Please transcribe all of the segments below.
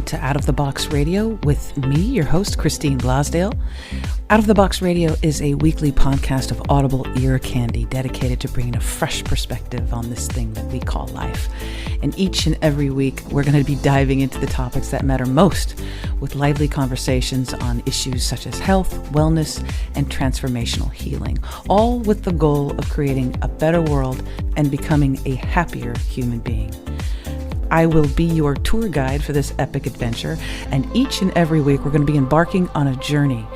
to Out of the Box Radio with me, your host, Christine Blasdale. Out of the Box Radio is a weekly podcast of audible ear candy dedicated to bringing a fresh perspective on this thing that we call life. And each and every week, we're going to be diving into the topics that matter most with lively conversations on issues such as health, wellness, and transformational healing, all with the goal of creating a better world and becoming a happier human being. I will be your tour guide for this epic adventure, and each and every week we're going to be embarking on a journey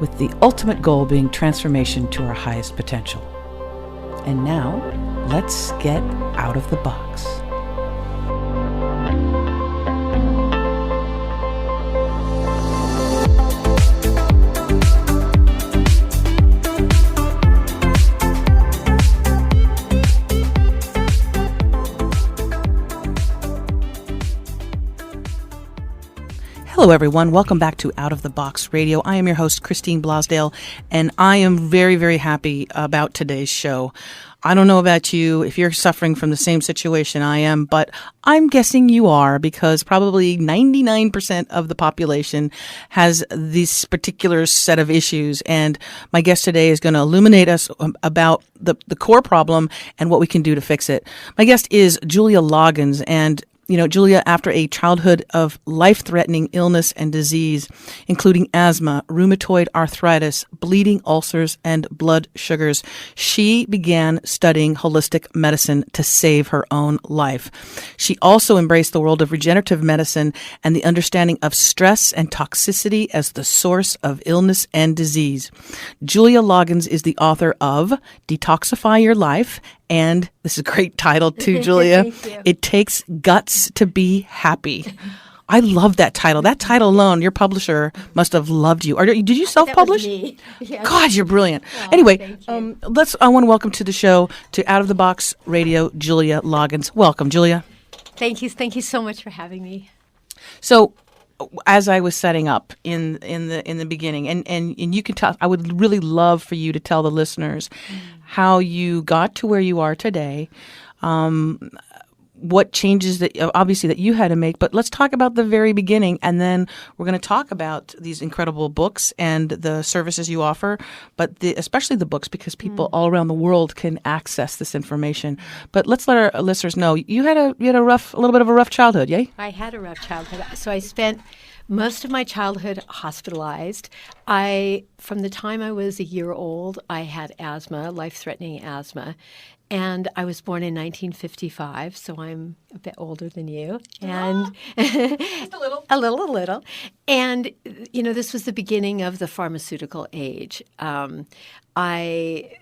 with the ultimate goal being transformation to our highest potential. And now, let's get out of the box. Hello, everyone. Welcome back to Out of the Box Radio. I am your host, Christine Blasdale, and I am very, very happy about today's show. I don't know about you, if you're suffering from the same situation I am, but I'm guessing you are, because probably 99% of the population has this particular set of issues. And my guest today is going to illuminate us about the core problem and what we can do to fix it. My guest is JULIA Loggins, and JULIA, after a childhood of life-threatening illness and disease, including asthma, rheumatoid arthritis, bleeding ulcers, and blood sugars, she began studying holistic medicine to save her own life. She also embraced the world of regenerative medicine and the understanding of stress and toxicity as the source of illness and disease. JULIA Loggins is the author of Detoxify Your Life, and this is a great title too, JULIA. It Takes Guts to Be Happy. I love that title. That title alone, your publisher must have loved you. Did you self-publish? That was me. Yes. God, you're brilliant. Oh, anyway, I want to welcome to the show, to Out of the Box Radio, JULIA Loggins. Welcome, JULIA. Thank you. Thank you so much for having me. So, as I was setting up in the beginning, and you can tell, I would really love for you to tell the listeners how you got to where you are today, what changes that obviously that you had to make. But let's talk about the very beginning, and then we're going to talk about these incredible books and the services you offer, but especially the books, because people all around the world can access this information. But let's let our listeners know you had a little bit of a rough childhood, yay? I had a rough childhood. So I spent most of my childhood hospitalized. From the time I was a year old, I had asthma, life-threatening asthma. And I was born in 1955, so I'm a bit older than you. And just a little. a little. And, this was the beginning of the pharmaceutical age. I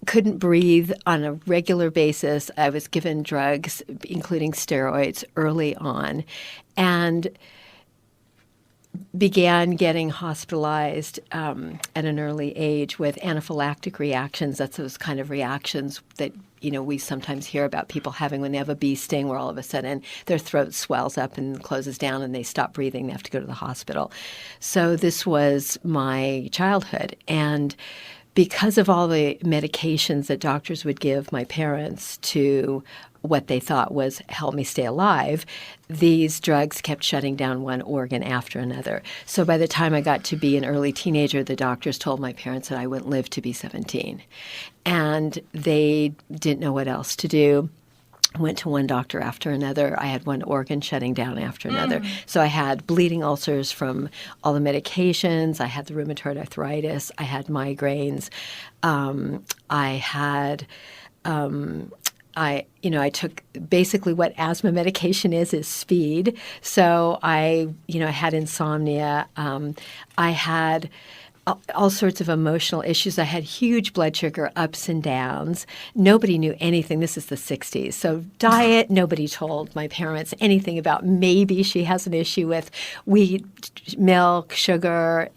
couldn't breathe on a regular basis. I was given drugs, including steroids, early on, and began getting hospitalized at an early age with anaphylactic reactions. That's those kind of reactions that, we sometimes hear about people having when they have a bee sting, where all of a sudden their throat swells up and closes down and they stop breathing. They have to go to the hospital. So this was my childhood. And because of all the medications that doctors would give my parents to what they thought was help me stay alive, these drugs kept shutting down one organ after another. So by the time I got to be an early teenager, the doctors told my parents that I wouldn't live to be 17. And they didn't know what else to do. Went to one doctor after another. I had one organ shutting down after another. So I had bleeding ulcers from all the medications. I had the rheumatoid arthritis. I had migraines. I took basically what asthma medication is speed. So I had insomnia. I had all sorts of emotional issues. I had huge blood sugar ups and downs. Nobody knew anything. This is the 60s. So diet, nobody told my parents anything about maybe she has an issue with wheat, milk, sugar,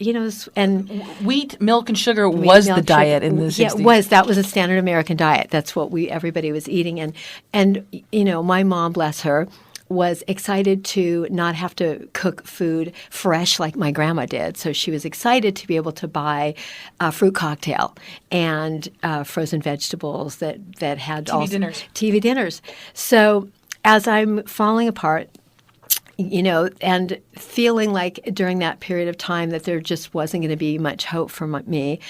and wheat, milk, and sugar was the diet in the 60s. Yeah, it was. That was a standard American diet. That's what everybody was eating. And my mom, bless her, was excited to not have to cook food fresh like my grandma did. So she was excited to be able to buy a fruit cocktail and frozen vegetables that had TV dinners. TV dinners. So as I'm falling apart, and feeling like during that period of time that there just wasn't going to be much hope for me.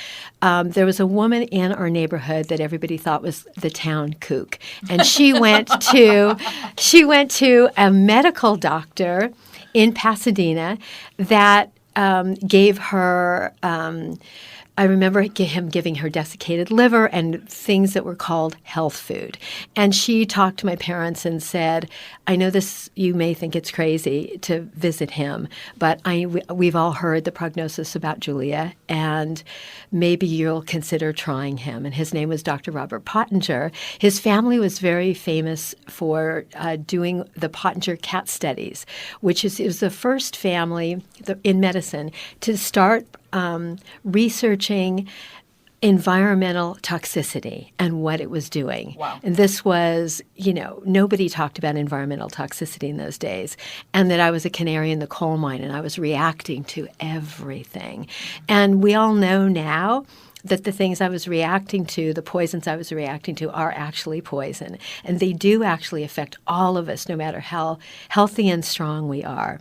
There was a woman in our neighborhood that everybody thought was the town kook, and she went to a medical doctor in Pasadena that gave her. I remember him giving her desiccated liver and things that were called health food. And she talked to my parents and said, I know this, you may think it's crazy to visit him, but we've all heard the prognosis about Julia, and maybe you'll consider trying him. And his name was Dr. Robert Pottinger. His family was very famous for doing the Pottinger cat studies, which is the first family in medicine to start researching environmental toxicity and what it was doing. Wow. And this was, nobody talked about environmental toxicity in those days. And that I was a canary in the coal mine and I was reacting to everything. And we all know now that the things I was reacting to, the poisons I was reacting to, are actually poison. And they do actually affect all of us, no matter how healthy and strong we are.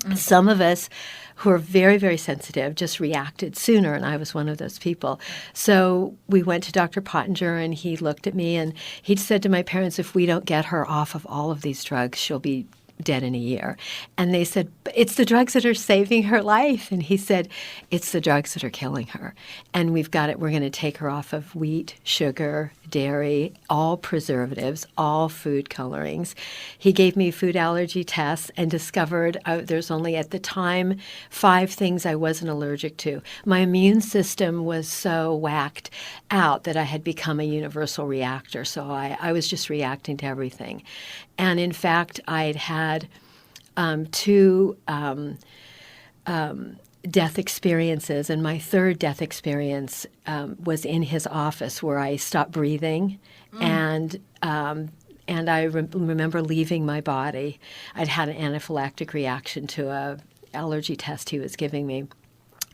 Mm-hmm. Some of us who are very, very sensitive just reacted sooner, and I was one of those people. So we went to Dr. Pottinger, and he looked at me, and he said to my parents, if we don't get her off of all of these drugs, she'll be dead in a year. And they said, it's the drugs that are saving her life. And he said, it's the drugs that are killing her. And we're going to take her off of wheat, sugar, dairy, all preservatives, all food colorings. He gave me food allergy tests and discovered there's only at the time 5 things I wasn't allergic to. My immune system was so whacked out that I had become a universal reactor. So I was just reacting to everything. And in fact, I'd had 2 death experiences, and my 3rd death experience was in his office where I stopped breathing, and I remember leaving my body. I'd had an anaphylactic reaction to a allergy test he was giving me.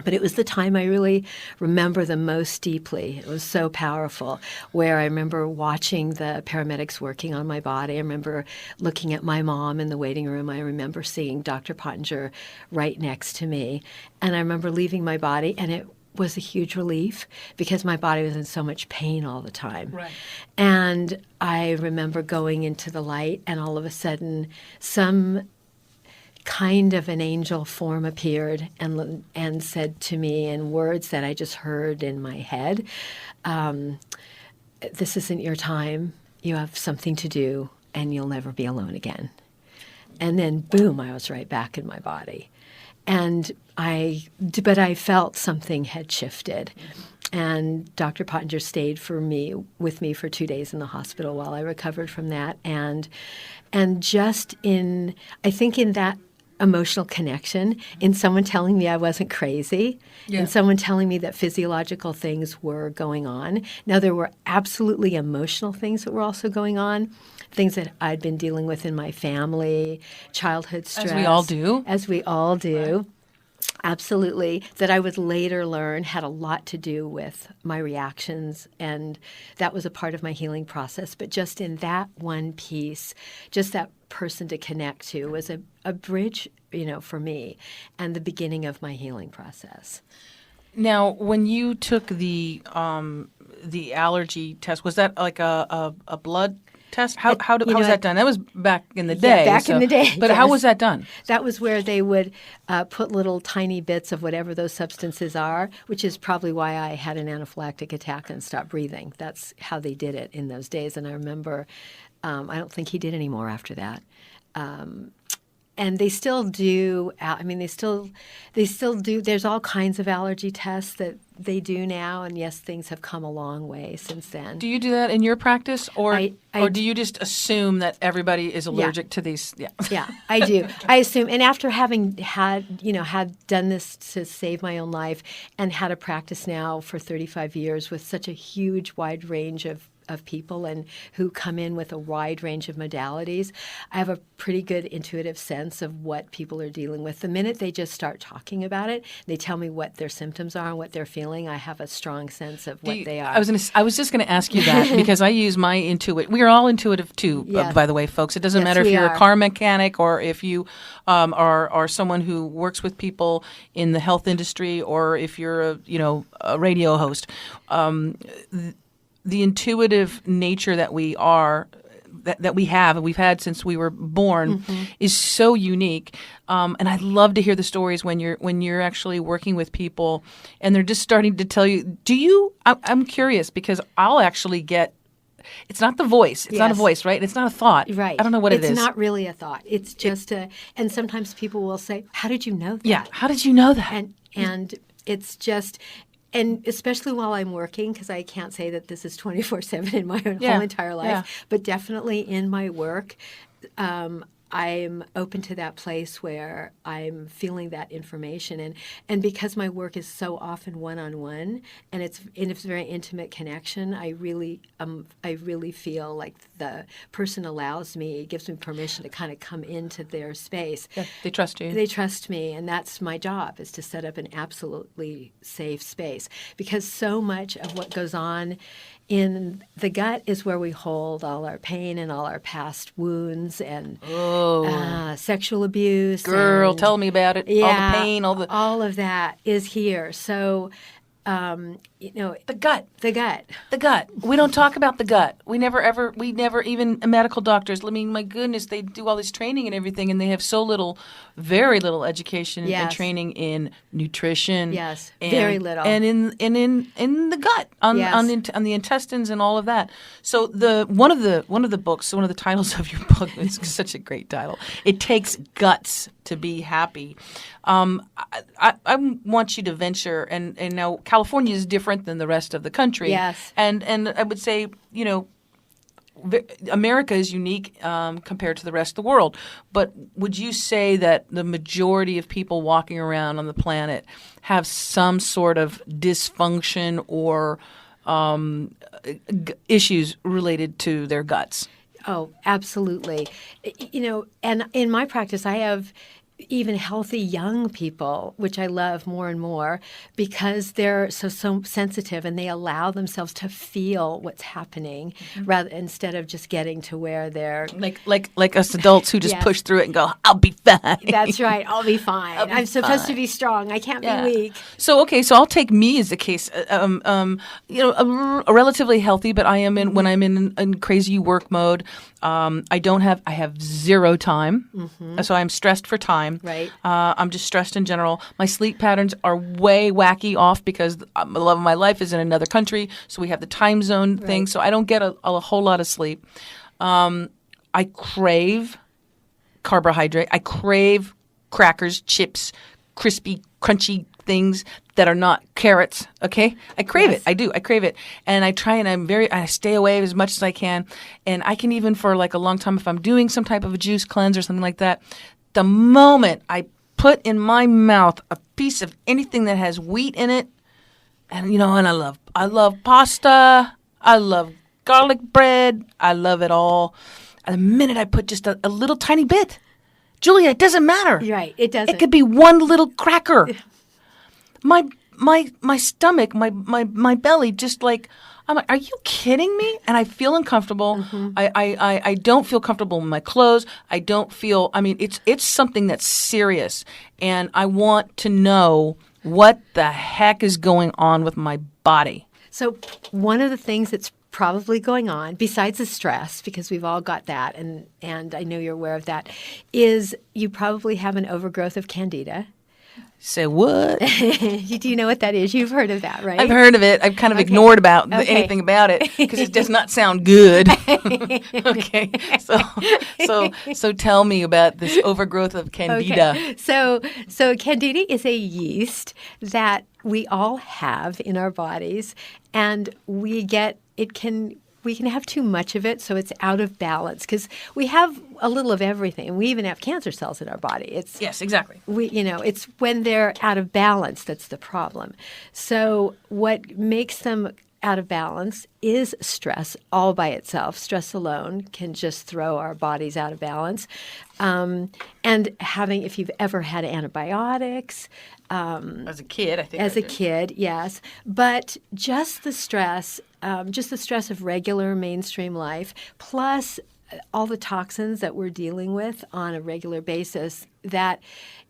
But it was the time I really remember the most deeply. It was so powerful, where I remember watching the paramedics working on my body. I remember looking at my mom in the waiting room. I remember seeing Dr. Pottinger right next to me. And I remember leaving my body, and it was a huge relief because my body was in so much pain all the time. Right. And I remember going into the light, and all of a sudden some kind of an angel form appeared and said to me in words that I just heard in my head, this isn't your time. You have something to do, and you'll never be alone again. And then, boom, I was right back in my body. But I felt something had shifted. And Dr. Pottinger stayed with me for 2 days in the hospital while I recovered from that. And just I think in that emotional connection, in someone telling me I wasn't crazy, in someone telling me that physiological things were going on. Now, there were absolutely emotional things that were also going on, things that I'd been dealing with in my family, childhood stress. As we all do. As we all do. Right. Absolutely, that I would later learn had a lot to do with my reactions, and that was a part of my healing process. But just in that one piece, just that person to connect to was a bridge, for me, and the beginning of my healing process. Now, when you took the allergy test, was that like a blood test? How was that done? That was back in the day. Yeah, in the day. But how was that done? That was where they would put little tiny bits of whatever those substances are, which is probably why I had an anaphylactic attack and stopped breathing. That's how they did it in those days. And I remember, I don't think he did any more after that. And they still do. They still do. There's all kinds of allergy tests that they do now, and yes, things have come a long way since then. Do you do that in your practice, or do you just assume that everybody is allergic to these? Yeah, yeah, I do. I assume, and after having had done this to save my own life, and had a practice now for 35 years with such a huge, wide range of of people and who come in with a wide range of modalities, I have a pretty good intuitive sense of what people are dealing with. The minute they just start talking about it, they tell me what their symptoms are and what they're feeling, I have a strong sense of what they are. I was just going to ask you that because I use my intuitive. We are all intuitive too, by the way, folks. It doesn't matter if you're a car mechanic or if you are someone who works with people in the health industry or if you're a radio host. The intuitive nature that we are, that we have, and we've had since we were born, is so unique. And I'd love to hear the stories when you're actually working with people, and they're just starting to tell you. I'm curious because I'll actually get. It's not the voice. It's not a voice, right? It's not a thought. Right. I don't know what it is. It's not really a thought. It's just and sometimes people will say, "How did you know that?" Yeah. How did you know that? And it's just. And especially while I'm working, because I can't say that this is 24/7 in my whole entire life, but definitely in my work, I'm open to that place where I'm feeling that information. And because my work is so often one-on-one and it's a very intimate connection, I really feel like the person allows me, gives me permission to kind of come into their space. Yeah, they trust you. They trust me, and that's my job, is to set up an absolutely safe space. Because so much of what goes on in the gut is where we hold all our pain and all our past wounds and sexual abuse. Girl, tell me about it. Yeah, all the pain, all of that is here. So, the gut. The gut. The gut. We don't talk about the gut. We never, even medical doctors, I mean, my goodness, they do all this training and everything, and they have very little education and training in nutrition. Yes, and, very little. And in the gut, on the intestines and all of that. So one of the books, one of the titles of your book, is such a great title. It Takes Guts to Be Happy. I want you to venture, and now California is different than the rest of the country. Yes. And I would say, America is unique compared to the rest of the world. But would you say that the majority of people walking around on the planet have some sort of dysfunction or issues related to their guts? Oh, absolutely. And in my practice, I have even healthy young people, which I love more and more because they're so sensitive and they allow themselves to feel what's happening instead of just getting to where they're like us adults who just push through it and go, "I'll be fine." That's right. I'll be fine. I'm supposed to be strong. I can't be weak. So I'll take me as a case. A relatively healthy, but I am when I'm in crazy work mode. I have zero time, so I'm stressed for time. Right. I'm just stressed in general. My sleep patterns are way wacky off because the love of my life is in another country, so we have the time zone thing, so I don't get a whole lot of sleep. I crave carbohydrate. I crave crackers, chips, crispy, crunchy things that are not carrots, okay? I crave it. I do. I crave it. And I try and I stay away as much as I can. And I can even for like a long time, if I'm doing some type of a juice cleanse or something like that, the moment I put in my mouth a piece of anything that has wheat in it, and and I love pasta, I love garlic bread, I love it all. And the minute I put just a little tiny bit, Julia, it doesn't matter. Right, it doesn't. It could be one little cracker. My stomach, my belly, just like, I'm like, are you kidding me? And I feel uncomfortable. I don't feel comfortable in my clothes. I don't feel, it's something that's serious. And I want to know what the heck is going on with my body. So one of the things that's probably going on, besides the stress, because we've all got that, and I know you're aware of that, is you probably have an overgrowth of Candida. Say what? Do you know what that is? You've heard of that, right? I've heard of it. I've kind of ignored anything about it because it does not sound good. Okay, so tell me about this overgrowth of Candida. Okay. So Candida is a yeast that we all have in our bodies, and we can have too much of it, so it's out of balance because we have a little of everything. We even have cancer cells in our body. Yes, exactly. It's when they're out of balance that's the problem. So what makes them out of balance is stress all by itself. Stress alone can just throw our bodies out of balance. And if you've ever had antibiotics, as a kid, I think. As a kid, yes. But just the stress of regular mainstream life, plus all the toxins that we're dealing with on a regular basis, that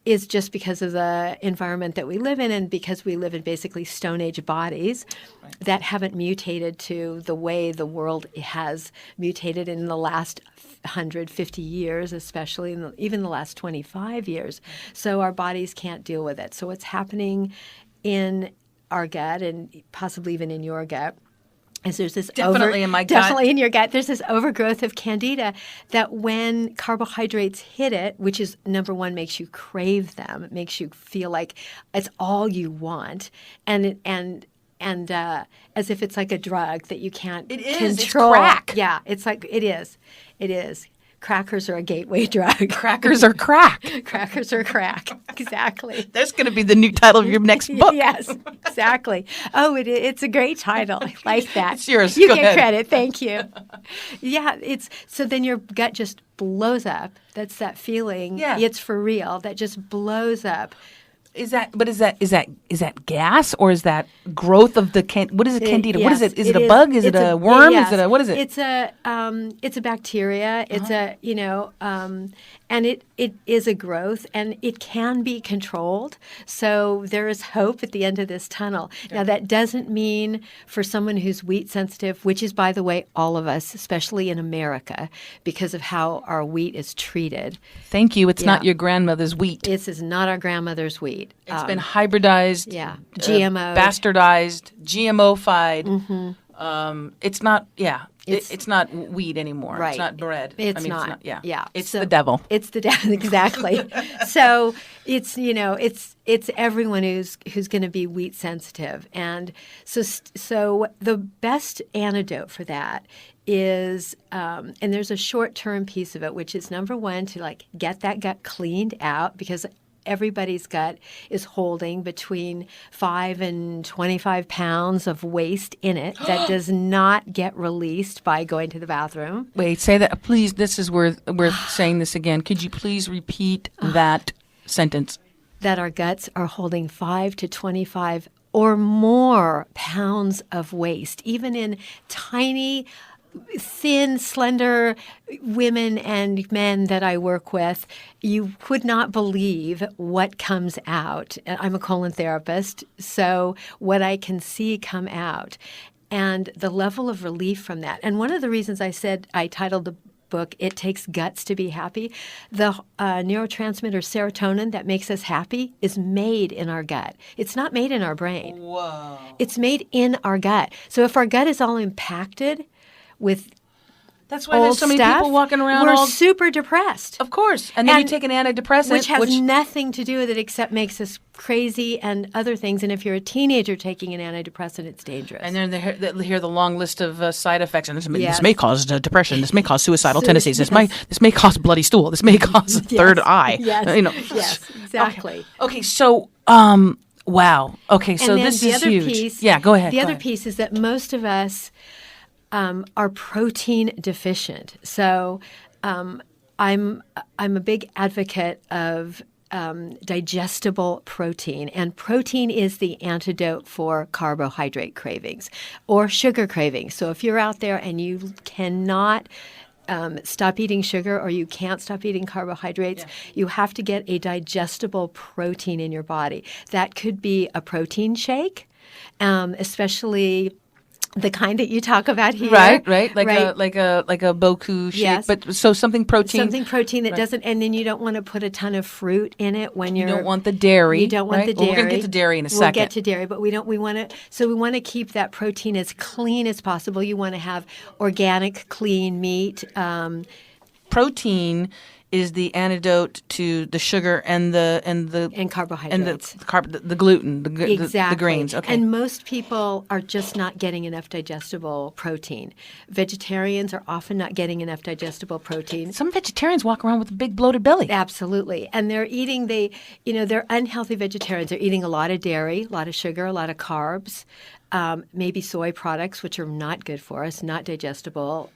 is just because of the environment that we live in, and because we live in basically Stone Age bodies that haven't mutated to the way the world has mutated in the last 150 years, especially even the last 25 years. So our bodies can't deal with it. So what's happening in our gut, and possibly even in your gut, is there's this definitely in my gut. Definitely in your gut. There's this overgrowth of Candida that when carbohydrates hit it, which is number one, makes you crave them. It makes you feel like it's all you want, and as if it's like a drug that you can't control. It's crack. Yeah, it's like it is. It is. Crackers are a gateway drug. Crackers are crack. Crackers are crack. Exactly. That's going to be the new title of your next book. Yes, exactly. Oh, it's a great title. I like that. It's yours. You Go get ahead. credit. Thank you. Yeah, so then your gut just blows up. That's that feeling. Yeah. It's for real. That just blows up. Is that gas, or is that growth of the what is it, Candida? Yes, what is it? Is it a bug? Is it a worm? Yes. Is it what is it? It's a bacteria. It's and it is a growth, and it can be controlled. So there is hope at the end of this tunnel. Yeah. Now that doesn't mean for someone who's wheat sensitive, which is, by the way, all of us, especially in America, because of how our wheat is treated. Thank you. It's not your grandmother's wheat. This is not our grandmother's wheat. It's been hybridized, GMO, bastardized, GMO-fied. Mm-hmm. It's not, it's not wheat anymore. Right. It's not bread. It's not. not. Yeah. Yeah. It's the devil. It's the devil, exactly. So it's it's everyone who's going to be wheat sensitive, and so the best antidote for that is, and there's a short-term piece of it, which is number one, to get that gut cleaned out, because everybody's gut is holding between 5 and 25 pounds of waste in it that does not get released by going to the bathroom. Wait, say that, please. This is worth saying this again. Could you please repeat that sentence? That our guts are holding 5 to 25 or more pounds of waste, even in tiny, thin, slender women and men that I work with. You would not believe what comes out. I'm a colon therapist, so what I can see come out, and the level of relief from that. And one of the reasons I titled the book, It Takes Guts to Be Happy, the neurotransmitter serotonin that makes us happy is made in our gut. It's not made in our brain. Whoa. It's made in our gut. So if our gut is all impacted with that's why there's so many people walking around. We're super depressed. Of course. And then you take an antidepressant. Which has nothing to do with it except makes us crazy and other things. And if you're a teenager taking an antidepressant, it's dangerous. And then they hear the long list of side effects. And this may cause depression. This may cause suicidal tendencies. This may cause bloody stool. This may cause a third eye. Yes. Yes, exactly. Okay, so wow. Okay, so this is huge. Piece, go ahead. The other piece is that most of us are protein deficient. So I'm a big advocate of digestible protein, and protein is the antidote for carbohydrate cravings or sugar cravings. So if you're out there and you cannot stop eating sugar, or you can't stop eating carbohydrates, you have to get a digestible protein in your body. That could be a protein shake, especially the kind that you talk about here, right? Like a boku shake, yes. But so something protein that doesn't, and then you don't want to put a ton of fruit in it when you don't want the dairy. You don't want the dairy. Well, we're going to get to dairy in a second. We'll get to dairy, but we want to keep that protein as clean as possible. You want to have organic, clean meat. protein is the antidote to the sugar and carbohydrates the gluten, exactly. the grains. Okay. And most people are just not getting enough digestible protein. Vegetarians are often not getting enough digestible protein. Some vegetarians walk around with a big bloated belly. Absolutely. And they're unhealthy vegetarians. They're eating a lot of dairy, a lot of sugar, a lot of carbs, maybe soy products, which are not good for us, not digestible,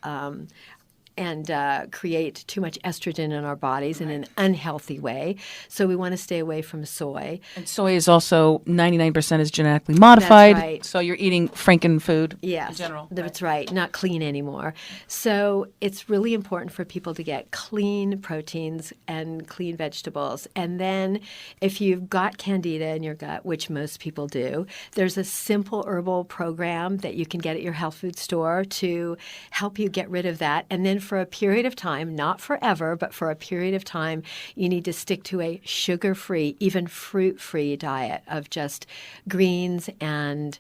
and create too much estrogen in our bodies in an unhealthy way. So we want to stay away from soy. And soy is also 99% is genetically modified. That's right. So you're eating Franken food in general. That's right. Not clean anymore. So it's really important for people to get clean proteins and clean vegetables. And then if you've got Candida in your gut, which most people do, there's a simple herbal program that you can get at your health food store to help you get rid of that. And then for a period of time, not forever, but for a period of time, you need to stick to a sugar-free, even fruit-free diet of just greens and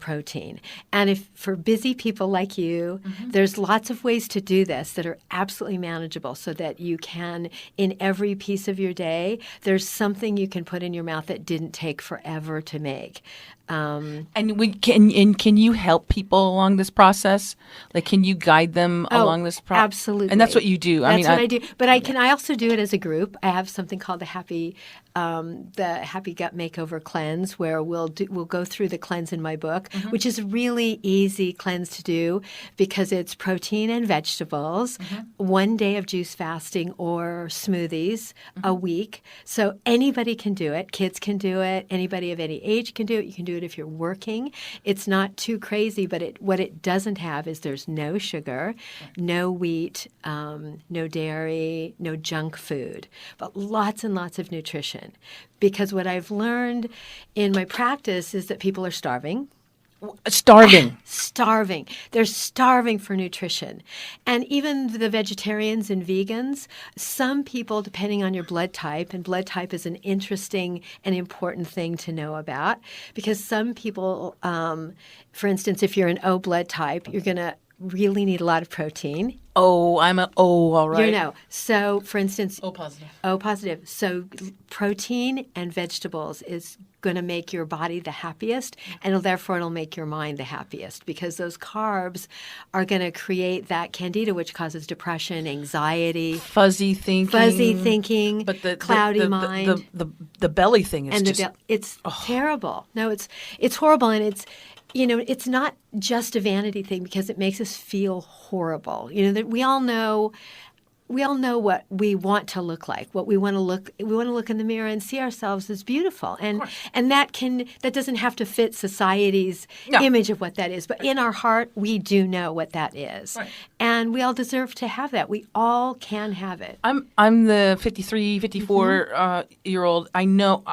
protein. And if for busy people like you, there's lots of ways to do this that are absolutely manageable so that you can, in every piece of your day, there's something you can put in your mouth that didn't take forever to make. And can you help people along this process? Like, can you guide them along this process? Absolutely. And that's what you do. That's what I do. But I also do it as a group. I have something called the Happy Gut Makeover Cleanse, where we'll go through the cleanse in my book, which is a really easy cleanse to do because it's protein and vegetables, 1 day of juice fasting or smoothies a week. So anybody can do it. Kids can do it. Anybody of any age can do it. You can do it if you're working. It's not too crazy, but what it doesn't have is there's no sugar, no wheat, no dairy, no junk food, but lots and lots of nutrition. Because what I've learned in my practice is that people are starving. Starving. They're starving for nutrition. And even the vegetarians and vegans, some people, depending on your blood type, and blood type is an interesting and important thing to know about, because some people, for instance, if you're an O blood type, you're going to really need a lot of protein. Oh, I'm an O, all right. You know. So, for instance, O positive. O positive. So protein and vegetables is going to make your body the happiest, and therefore it'll make your mind the happiest, because those carbs are going to create that Candida, which causes depression, anxiety, fuzzy thinking, but the cloudy mind. The belly thing is it's terrible. No, it's horrible, and it's not just a vanity thing because it makes us feel horrible. That we all know what we want to look like, what we want to look. We want to look in the mirror and see ourselves as beautiful, and that doesn't have to fit society's image of what that is. But in our heart, we do know what that is, and we all deserve to have that. We all can have it. I'm the 53, 54 year old. I know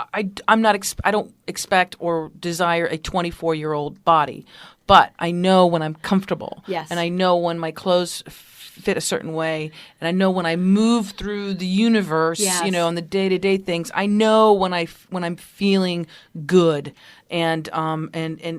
I'm not. I don't expect or desire a 24-year-old body, but I know when I'm comfortable. Yes. And I know when my clothes fit a certain way, and I know when I move through the universe, on the day-to-day things, I know when I'm feeling good, and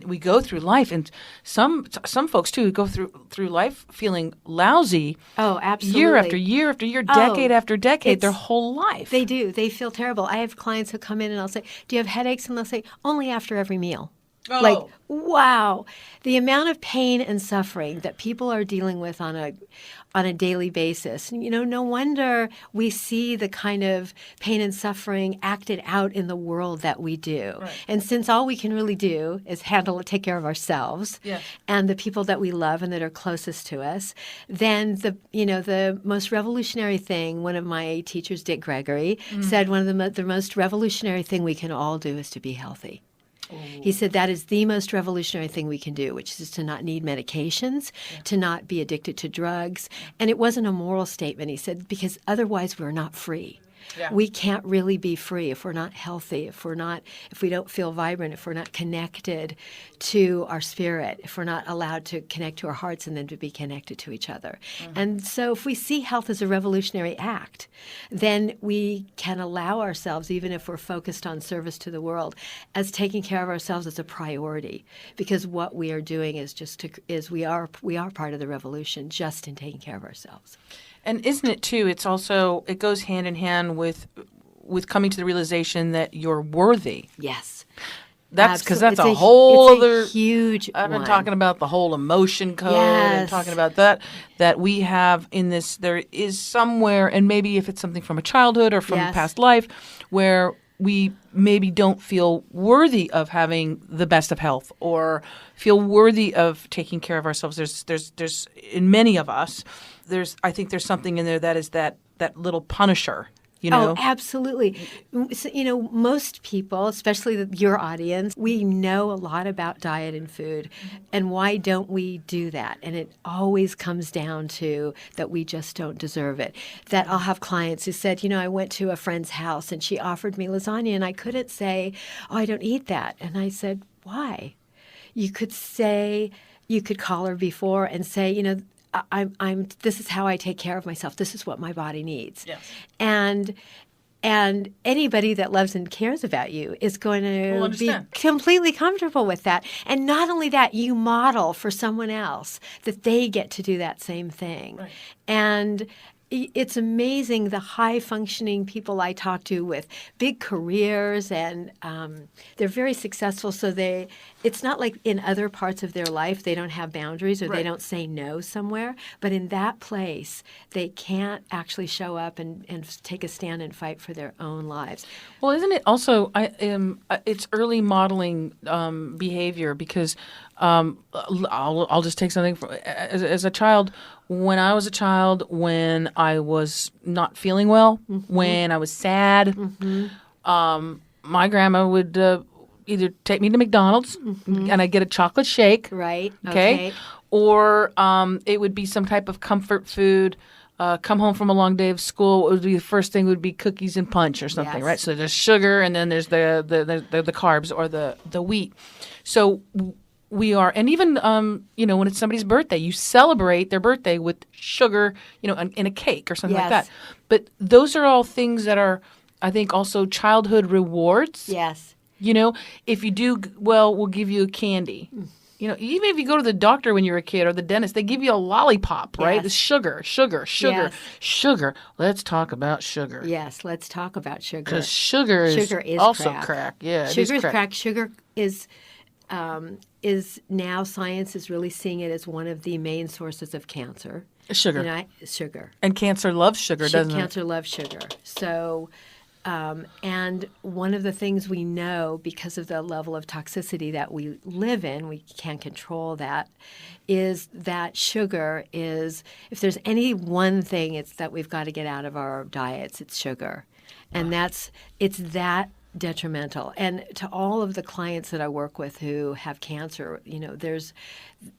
we go through life, and some folks too go through life feeling lousy. Oh, absolutely. Year after year after year, decade after decade, their whole life. They do. They feel terrible. I have clients who come in and I'll say, "Do you have headaches?" And they'll say, "Only after every meal." Oh. Like, wow, the amount of pain and suffering that people are dealing with on a daily basis. No wonder we see the kind of pain and suffering acted out in the world that we do. Right. And since all we can really do is take care of ourselves and the people that we love and that are closest to us, then the most revolutionary thing, one of my teachers, Dick Gregory, said one of the most revolutionary thing we can all do is to be healthy. He said that is the most revolutionary thing we can do, which is to not need medications, to not be addicted to drugs. And it wasn't a moral statement, he said, because otherwise we're not free. Yeah. We can't really be free if we're not healthy, if we don't feel vibrant, if we're not connected to our spirit, if we're not allowed to connect to our hearts and then to be connected to each other. And so if we see health as a revolutionary act, then we can allow ourselves, even if we're focused on service to the world, as taking care of ourselves as a priority, because what we are doing is we are part of the revolution just in taking care of ourselves. And isn't it too? It's also, it goes hand in hand with coming to the realization that you're worthy. Yes. That's because that's It's a whole it's other a huge I've been one. talking about the whole emotion code and Yes. talking about that we have in this. There is somewhere, and maybe if it's something from a childhood or from Yes. past life, where we maybe don't feel worthy of having the best of health or feel worthy of taking care of ourselves. There's in many of us, I think there's something in there that is that little punisher. You know? Oh, absolutely. So, most people, especially your audience, we know a lot about diet and food. And why don't we do that? And it always comes down to that we just don't deserve it. That I'll have clients who said, I went to a friend's house and she offered me lasagna and I couldn't say, oh, I don't eat that. And I said, why? You could call her before and say, this is how I take care of myself. This is what my body needs. Yes. And anybody that loves and cares about you is going to be understand. completely comfortable with that. And not only that, you model for someone else that they get to do that same thing. Right. And it's amazing the high-functioning people I talk to with big careers, and they're very successful. So it's not like in other parts of their life they don't have boundaries or Right. they don't say no somewhere. But in that place, they can't actually show up and take a stand and fight for their own lives. Well, isn't it also? It's early modeling behavior because I'll just take something from, as a child. When I was a child, when I was not feeling well, when I was sad, my grandma would either take me to McDonald's and I'd get a chocolate shake, Right. okay. Or it would be some type of comfort food. Come home from a long day of school, what would be the first thing would be cookies and punch or something, Yes. right? So there's sugar and then there's the carbs or the wheat. So we are, and even when it's somebody's birthday, you celebrate their birthday with sugar, in a cake or something like Yes. that. But those are all things that are, I think, also childhood rewards. Yes. If you do well, we'll give you a candy. Even if you go to the doctor when you're a kid or the dentist, they give you a lollipop, right? Yes. The sugar. Yes. Sugar. Let's talk about sugar. Yes, let's talk about sugar. Because sugar is also crack. Yeah, Sugar it is crack. Sugar is now science is really seeing it as one of the main sources of cancer. Sugar. Sugar. And cancer loves sugar, doesn't it? Cancer loves sugar. So, and one of the things we know because of the level of toxicity that we live in, we can't control that, is that sugar is, if there's any one thing it's that we've got to get out of our diets, it's sugar. And it's that detrimental. And to all of the clients that I work with who have cancer, there's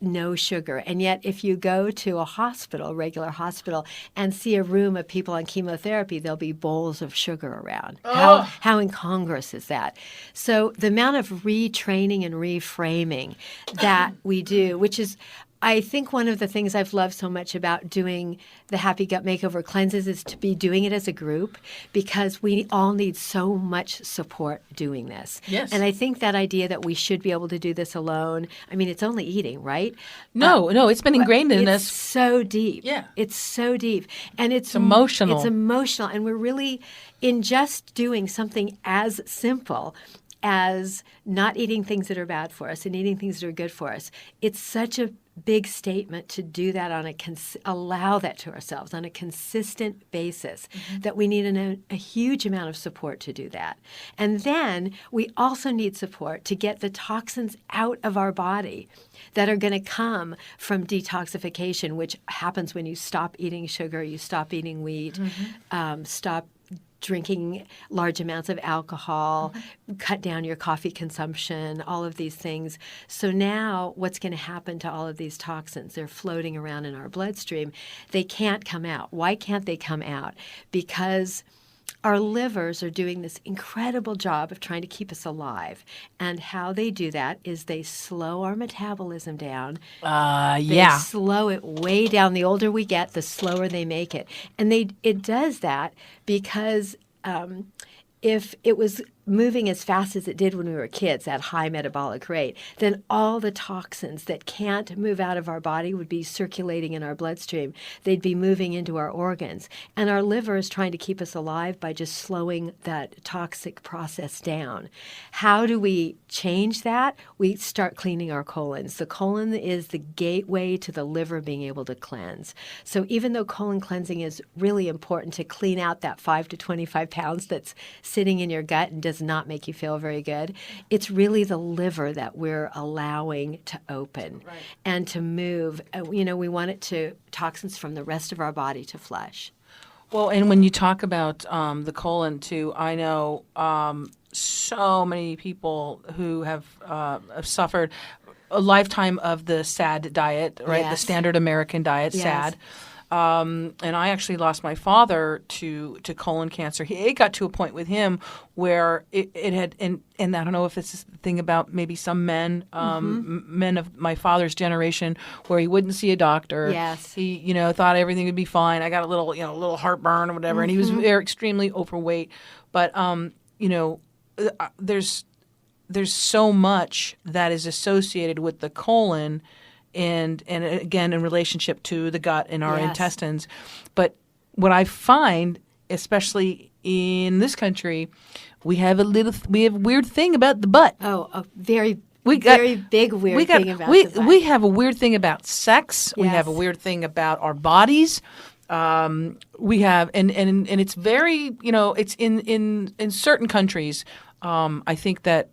no sugar. And yet if you go to a regular hospital, and see a room of people on chemotherapy, there'll be bowls of sugar around. How incongruous is that? So the amount of retraining and reframing that we do, which is, I think one of the things I've loved so much about doing the Happy Gut Makeover cleanses is to be doing it as a group, because we all need so much support doing this. Yes. And I think that idea that we should be able to do this alone, I mean, it's only eating, right? No, it's been ingrained in It's us. so deep. Yeah. It's so deep. And it's emotional. It's emotional. And we're really, in just doing something as simple as not eating things that are bad for us and eating things that are good for us, it's such a big statement to do that allow that to ourselves on a consistent basis, that we need a huge amount of support to do that. And then we also need support to get the toxins out of our body that are going to come from detoxification, which happens when you stop eating sugar, you stop eating wheat, stop drinking large amounts of alcohol, cut down your coffee consumption, all of these things. So now what's going to happen to all of these toxins? They're floating around in our bloodstream. They can't come out. Why can't they come out? Because our livers are doing this incredible job of trying to keep us alive. And how they do that is they slow our metabolism down. They slow it way down. The older we get, the slower they make it. And it does that because if it was moving as fast as it did when we were kids at high metabolic rate, then all the toxins that can't move out of our body would be circulating in our bloodstream. They'd be moving into our organs. And our liver is trying to keep us alive by just slowing that toxic process down. How do we change that? We start cleaning our colons. The colon is the gateway to the liver being able to cleanse. So even though colon cleansing is really important to clean out that 5 to 25 pounds that's sitting in your gut and does not make you feel very good, it's really the liver that we're allowing to open and to move. We want it to toxins from the rest of our body to flush. Well, and when you talk about the colon too, I know so many people who have suffered a lifetime of the SAD diet, right? Yes. The standard American diet, Yes. SAD. And I actually lost my father to colon cancer. It got to a point with him where it had, and I don't know if it's the thing about maybe some men, men of my father's generation, where he wouldn't see a doctor. Yes. He, thought everything would be fine. I got a little heartburn or whatever, and he was extremely overweight. But, there's so much that is associated with the colon. And again, in relationship to the gut and our intestines. But what I find, especially in this country, we have a weird thing about the butt. Oh, a very big weird thing about the butt. We have a weird thing about sex. We Yes. have a weird thing about our bodies. We have, and it's very, it's in certain countries. I think that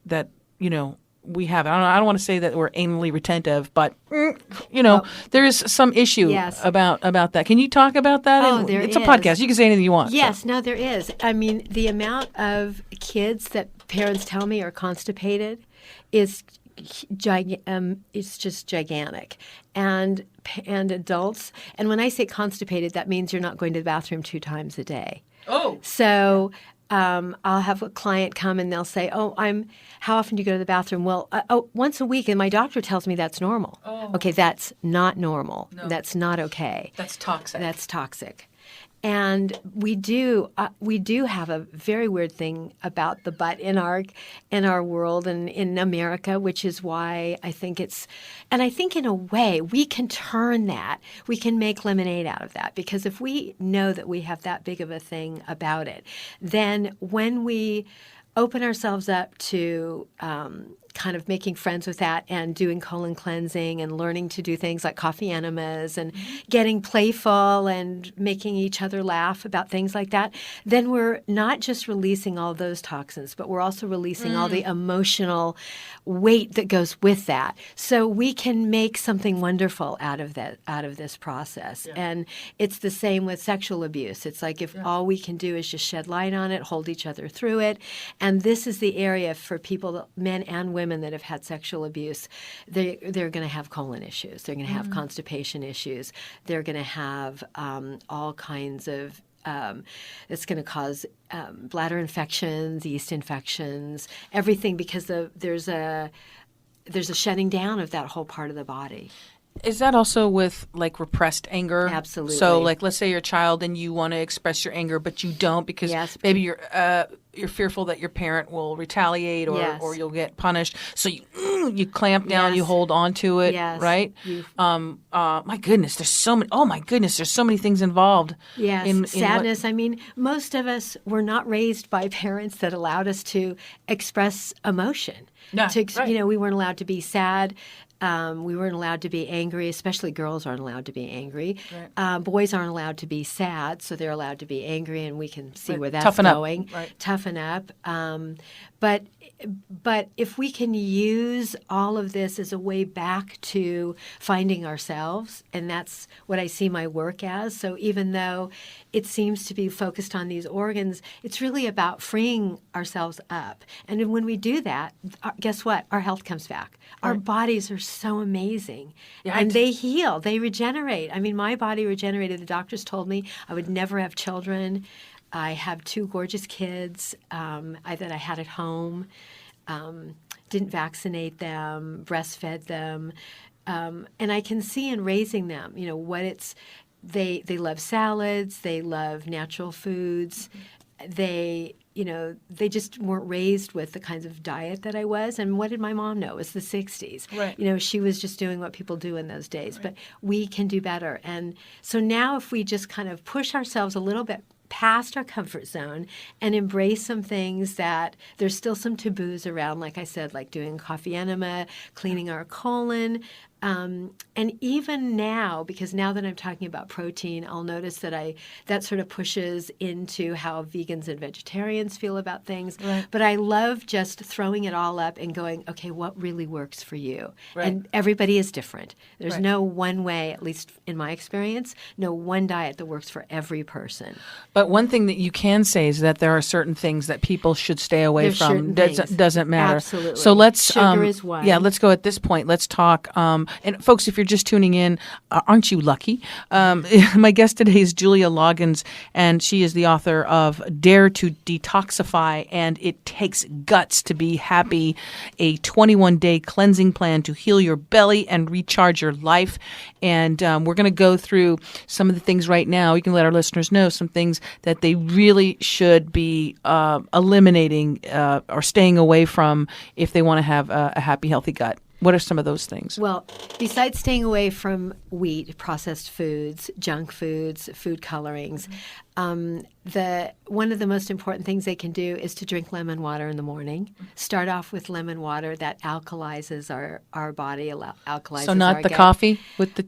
we have. I don't want to say that we're anally retentive, but there is some issue about that. Can you talk about that? Oh, there it's is. a podcast. You can say anything you want. Yes, so. no, there is. I mean, the amount of kids that parents tell me are constipated is it's just gigantic. And adults, and when I say constipated, that means you're not going to the bathroom 2 times a day. Oh. So I'll have a client come and they'll say, how often do you go to the bathroom? Well, once a week, and my doctor tells me that's normal. Oh. Okay, that's not normal. No. That's not okay. That's toxic. That's toxic. And we do have a very weird thing about the butt in our world and in America, which is why I think I think in a way we can turn that. We can make lemonade out of that, because if we know that we have that big of a thing about it, then when we open ourselves up to kind of making friends with that and doing colon cleansing and learning to do things like coffee enemas and getting playful and making each other laugh about things like that, then we're not just releasing all those toxins, but we're also releasing all the emotional weight that goes with that. So we can make something wonderful out of this process. Yeah. And it's the same with sexual abuse. It's like if all we can do is just shed light on it, hold each other through it. And this is the area for people, men and women, that have had sexual abuse. They're going to have colon issues. They're going to have constipation issues. They're going to have all kinds of it's going to cause bladder infections, yeast infections, everything, because there's a shutting down of that whole part of the body. Is that also with like repressed anger? Absolutely. So like let's say you're a child and you want to express your anger, but you don't because maybe you're fearful that your parent will retaliate or you'll get punished. So you clamp down, you hold on to it, right? My goodness, there's so many. Oh my goodness, there's so many things involved. Yes, sadness. I mean, most of us were not raised by parents that allowed us to express emotion. Yeah, right. We weren't allowed to be sad. We weren't allowed to be angry, especially girls aren't allowed to be angry. Right. Boys aren't allowed to be sad, so they're allowed to be angry, and we can see where that's going. Toughen up. But if we can use all of this as a way back to finding ourselves, and that's what I see my work as. So even though it seems to be focused on these organs, it's really about freeing ourselves up. And when we do that, guess what? Our health comes back. Right. Our bodies are so amazing. Yeah, and they heal. They regenerate. I mean, my body regenerated. The doctors told me I would never have children. I have 2 gorgeous kids that I had at home. Didn't vaccinate them, breastfed them. And I can see in raising them, what it's, they love salads, they love natural foods, they they just weren't raised with the kinds of diet that I was. And what did my mom know? It was the 60s. Right. She was just doing what people do in those days. Right. But we can do better. And so now if we just kind of push ourselves a little bit past our comfort zone and embrace some things that there's still some taboos around, like I said, like doing coffee enema, cleaning our colon. And even now, because now that I'm talking about protein, I'll notice that that sort of pushes into how vegans and vegetarians feel about things. Right. But I love just throwing it all up and going, okay, what really works for you? Right. And everybody is different. There's right. no one way, at least in my experience, no one diet that works for every person. But one thing that you can say is that there are certain things that people should stay away from. Doesn't matter. Absolutely. So let's sugar is one. Yeah, let's go at this point. Let's talk. And folks, if you're just tuning in, aren't you lucky? My guest today is JULIA LOGGINS, and she is the author of Dare to Detoxify, and It Takes Guts to Be Happy, a 21-day cleansing plan to heal your belly and recharge your life. And we're going to go through some of the things right now. You can let our listeners know some things that they really should be eliminating or staying away from if they want to have a happy, healthy gut. What are some of those things? Well, besides staying away from wheat, processed foods, junk foods, food colorings, one of the most important things they can do is to drink lemon water in the morning. Start off with lemon water that alkalizes our body, alkalizes so not our the gut. Coffee with the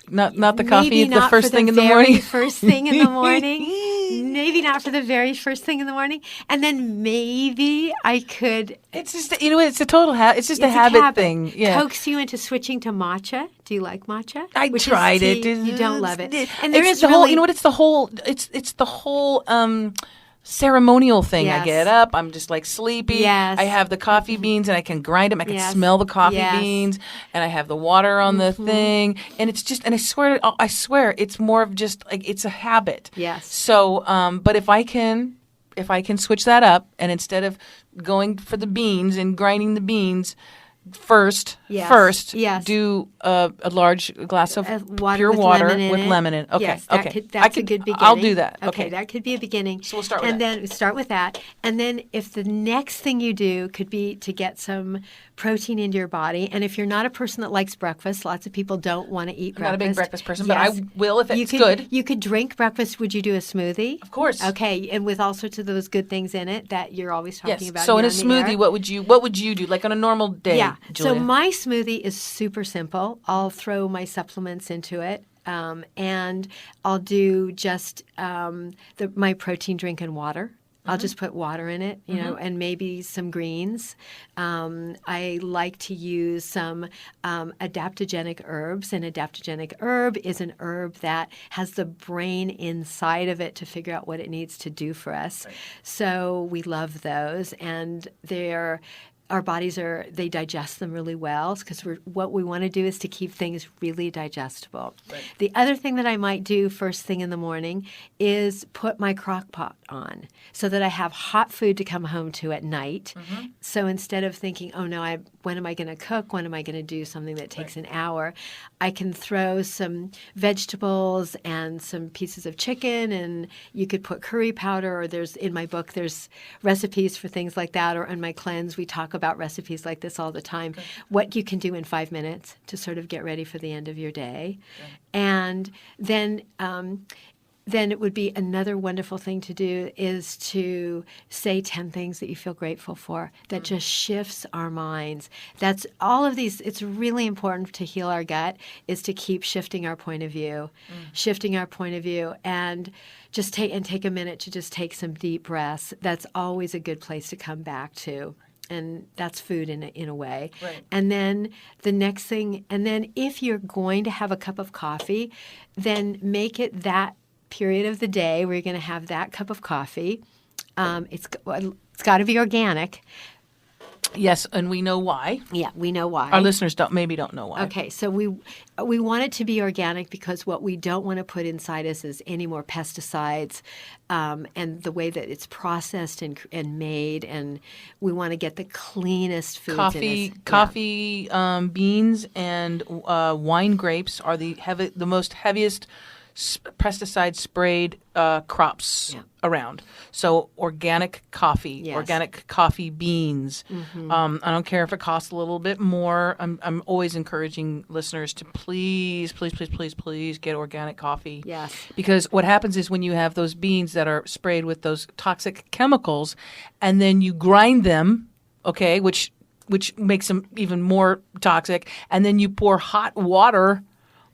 not the coffee Maybe the first thing in the morning. First thing in the morning. Maybe not for the very first thing in the morning. And then maybe I could. It's just it's a total it's just a habit thing. Yeah. Coax you into switching to matcha. Do you like matcha? I tried it. You don't love it. And there is the whole. It's the whole. It's the whole. Ceremonial thing. Yes. I get up, I'm just like sleepy. Yes. I have the coffee beans and I can grind them. I can smell the coffee beans, and I have the water on the thing, and it's just. And I swear, it's more of just like it's a habit. Yes. So, but if I can switch that up, and instead of going for the beans and grinding the beans. First, do a large glass of pure water with lemon in it. Okay, yes, okay. That's a good beginning. I'll do that. Okay, that could be a beginning. So we'll start with that. And then start with that. And then if the next thing you do could be to get some protein into your body, and if you're not a person that likes breakfast, lots of people don't want to eat breakfast. I'm not a big breakfast person, but I will if it's good. You could drink breakfast. Would you do a smoothie? Of course. Okay, and with all sorts of those good things in it that you're always talking about. So in a smoothie, what would you do? Like on a normal day? Yeah. Julia? So my smoothie is super simple. I'll throw my supplements into it, and I'll do just my protein drink and water. I'll just put water in it, and maybe some greens. I like to use some adaptogenic herbs. An adaptogenic herb is an herb that has the brain inside of it to figure out what it needs to do for us. Right. So we love those, and our bodies they digest them really well, because what we want to do is to keep things really digestible. Right. The other thing that I might do first thing in the morning is put my crock pot on so that I have hot food to come home to at night. Mm-hmm. So instead of thinking, oh no, when am I going to cook? When am I going to do something that takes an hour? I can throw some vegetables and some pieces of chicken, and you could put curry powder, or in my book, there's recipes for things like that, or in my cleanse, we talk about recipes like this all the time. Okay. What you can do in 5 minutes to sort of get ready for the end of your day. Okay. And then it would be another wonderful thing to do is to say 10 things that you feel grateful for. That just shifts our minds. That's all of these. It's really important to heal our gut is to keep shifting our point of view, and just take a minute to just take some deep breaths. That's always a good place to come back to. And that's food in a way. Right. And then the next thing, and then if you're going to have a cup of coffee, then make it that period of the day where you're going to have that cup of coffee. It's got to be organic. Yes, and we know why. Yeah, we know why. Our listeners don't know why. Okay, so we want it to be organic because what we don't want to put inside us is any more pesticides, and the way that it's processed and made, and we want to get the cleanest foods in us. Coffee, beans, and wine grapes are the most heaviest pesticide sprayed crops around. So organic coffee, organic coffee beans. I don't care if it costs a little bit more. I'm always encouraging listeners to please get organic coffee. Yes. Because what happens is when you have those beans that are sprayed with those toxic chemicals, and then you grind them, okay, which makes them even more toxic, and then you pour hot water